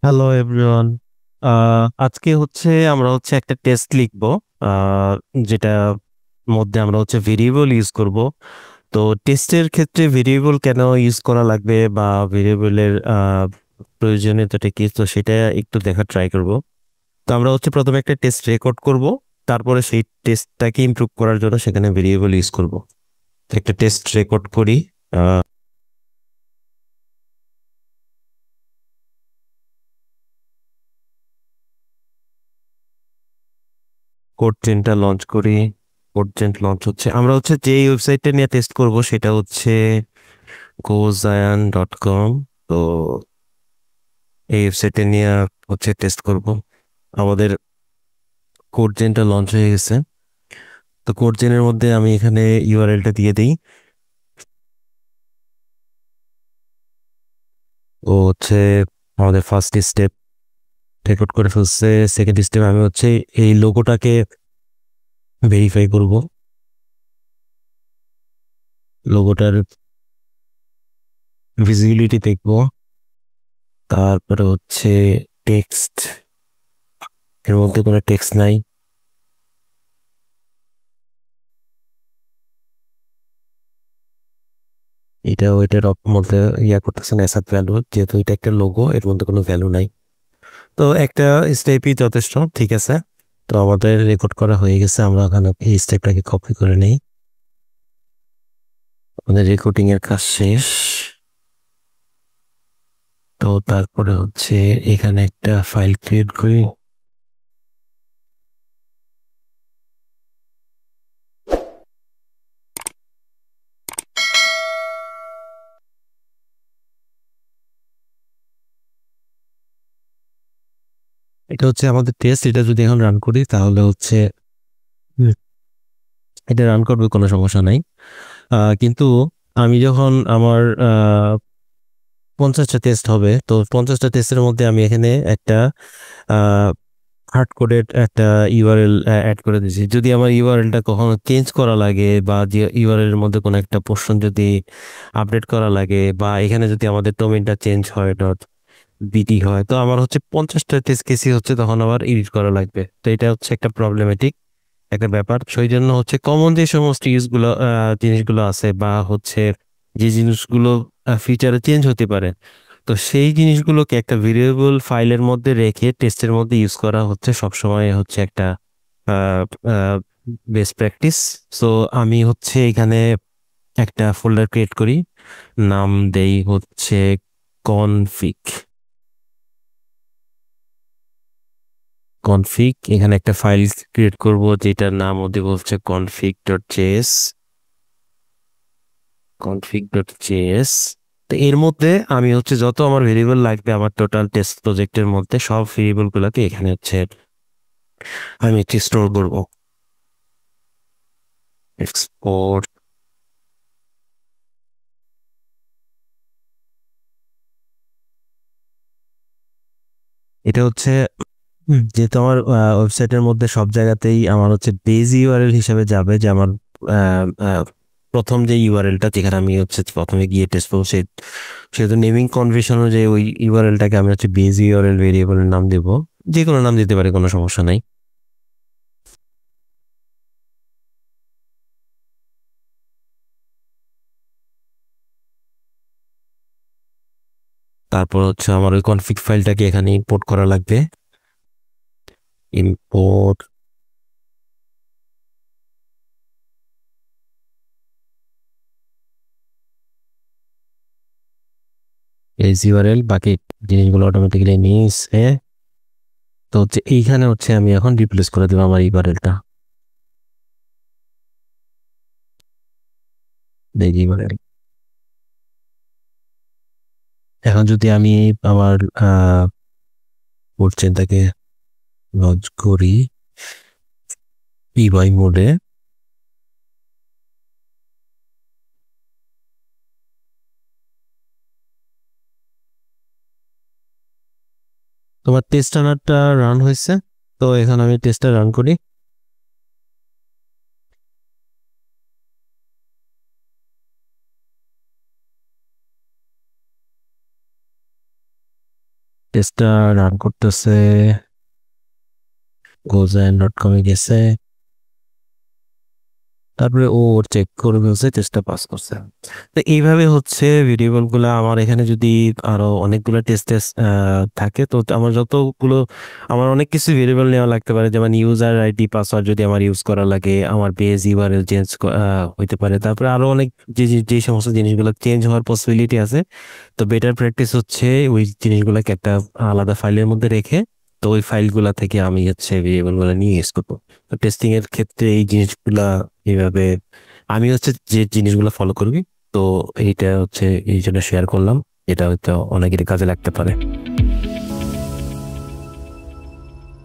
Hello everyone. আজকে আমরা একটা টেস্ট লিখবো, আহ, যেটা মধ্যে আমরা ভেরিয়েবল ইউজ করব। তো টেস্টের ক্ষেত্রে ভেরিয়েবল কেন ইউজ করা লাগবে বা ভেরিয়েবলের প্রয়োজনীয়তাটা কি, তো সেটা একটু দেখার ট্রাই করব। তো আমরা প্রথমে একটা টেস্ট রেকর্ড করব, তারপরে সেই টেস্টটাকে ইমপ্রুভ করার জন্য সেখানে ভেরিয়েবল ইউজ করব। তো একটা টেস্ট রেকর্ড করি। কোড চেনটা লঞ্চ করি। কোড চেন লঞ্চ হচ্ছে। আমরা যে ওয়েবসাইটটা নিয়ে টেস্ট করব সেটা gozayan.com। তো এই ওয়েবসাইটে নিয়ে টেস্ট করব। আমাদের কোড চেনটা লঞ্চ হয়ে গেছে। তো কোড চেনের মধ্যে আমি এখানে ইউআরএলটা দিয়ে দিই। ও আমাদের ফার্স্ট স্টেপ রেকর্ড করে ফেলছে। সেকেন্ড স্টেপ আমি এই লোগোটাকে ভেরিফাই করব। লোগোটার ভিজিবিলিটি দেখব। তারপরে টেক্সট, এর মধ্যে কোনো টেক্সট নাই। এটা ওইটার মধ্যে করতেছে না অ্যাসাট ভ্যালু, যেহেতু এটা একটা লোগো, এর মধ্যে কোনো ভ্যালু নাই। তো একটা স্টেপই যথেষ্ট, ঠিক আছে। তো আমাদের রেকর্ড করা হয়ে গেছে। আমরা ওখানে এই স্টেপটাকে কপি করে নেই। আমাদের রেকর্ডিং এর কাজ শেষ। তো তারপরে এখানে একটা ফাইল ক্রিয়েট করি। এটা আমাদের টেস্ট। এটা যদি এখন রান করি তাহলে হুম, এটা রান করবে, কোনো সমস্যা নাই। কিন্তু আমি যখন আমার 50টা টেস্ট হবে, তো 50টা টেস্টের মধ্যে আমি এখানে একটা হার্ড কোডেড একটা ইউআরএল অ্যাড করে দিয়েছি। যদি আমার ইউআরএলটা কখনো চেঞ্জ করা লাগে, বা যে ইউআরএল এর মধ্যে কোনো একটা পোর্শন যদি আপডেট করা লাগে, বা এখানে যদি আমাদের ডোমেইনটা চেঞ্জ হয়, ডট বিডি হয়, তো আমার 50টা টেস্ট কেসই তখন আবার এডিট করা লাগবে। তো এটা একটা প্রবলেমেটিক একটা ব্যাপার। সেই জন্য কমন যে সমস্ত ইউজগুলো, জিনিসগুলো আছে, বা যে জিনিসগুলো ফিচারে চেঞ্জ হতে পারে, তো সেই জিনিসগুলোকে একটা ভেরিয়েবল ফাইলের মধ্যে রেখে টেস্টের মধ্যে ইউজ করা সবসময় একটা বেস্ট প্র্যাকটিস। সো আমি এখানে একটা ফোল্ডার ক্রিয়েট করি, নাম দেই কনফিগ। কনফিগ, এখানে একটা ফাইল ক্রিয়েট করব যেটার নাম দেব config.js। config.js। তো এর মধ্যে আমি যত আমার ভেরিয়েবল লাগবে আমার টোটাল টেস্ট প্রজেক্টের মধ্যে, সব ভেরিয়েবল গুলাকে এখানে আমি স্টোর করব। এক্সপোর্ট। এটা যেহেতু আমার ওয়েবসাইটের মধ্যে সব জায়গাতেই আমার বেজ ইউআরএল হিসেবে যাবে, যে আমার আহ, আহ, প্রথম যে ইউআরএলটা যেখানে আমি প্রথমে গিয়ে টেস্ট করবো, সেহেতু নেমিং কনভেনশন অনুযায়ী ওই ইউআরএলটাকে আমি বেজ ইউআরএল ভেরিয়েবলের নাম দেব। যে কোনো নাম দিতে পারে, কোনো সমস্যা নাই। তারপর আমার ওই কনফিগ ফাইলটাকে এখানে ইম্পোর্ট করা লাগবে। ইম্পোর্ট এজ ইউআরএল, বাকি জিনিসগুলো অটোমেটিক্যালি নিয়েছে। তো এইখানে আমি এখন রিপ্লেস করে দেবো আমার ইউআরএলটা। দেখি ইউআরএল। এখন যদি আমি আমার কোডটাকে লঞ্চ করি পিওয়াই মোডে, তোমার টেস্ট রানারটা রান হয়েছে। তো এখন আমি টেস্টটা রান করি। টেস্টটা রান করতেছে, gozen.com-এ গেছে, তারপরে ও চেক করে ফেলছে, টেস্টটা পাস করছে। তো এইভাবে হচ্ছে ভেরিয়েবল গুলা আমার এখানে যদি আরো অনেকগুলো টেস্ট থাকে, তো আমার যতগুলো আমার অনেক কিছু ভেরিয়েবল নেওয়া লাগতে পারে, যেমন ইউজার আইডি পাসওয়ার্ড যদি আমার ইউজ করা লাগে, আমার পেজ ইউআরএল চেঞ্জ হইতে পারে, তারপরে আরো অনেক যে সমস্ত জিনিসগুলো চেঞ্জ হওয়ার পসিবিলিটি আছে। তো বেটার প্র্যাকটিস হচ্ছে ওই জিনিসগুলোকে একটা আলাদা ফাইলের মধ্যে রেখে, তো ওই ফাইলগুলা থেকে আমি হচ্ছে ভেরিয়েবল গুলো নিয়ে ইউজ করবো। তো টেস্টিং এর ক্ষেত্রে এই জিনিসগুলা এইভাবে আমি হচ্ছে যে জিনিসগুলো ফলো করবি। তো এইটা হচ্ছে এই জন্য শেয়ার করলাম, এটা হয়তো অনেকেরই কাজে লাগতে পারে।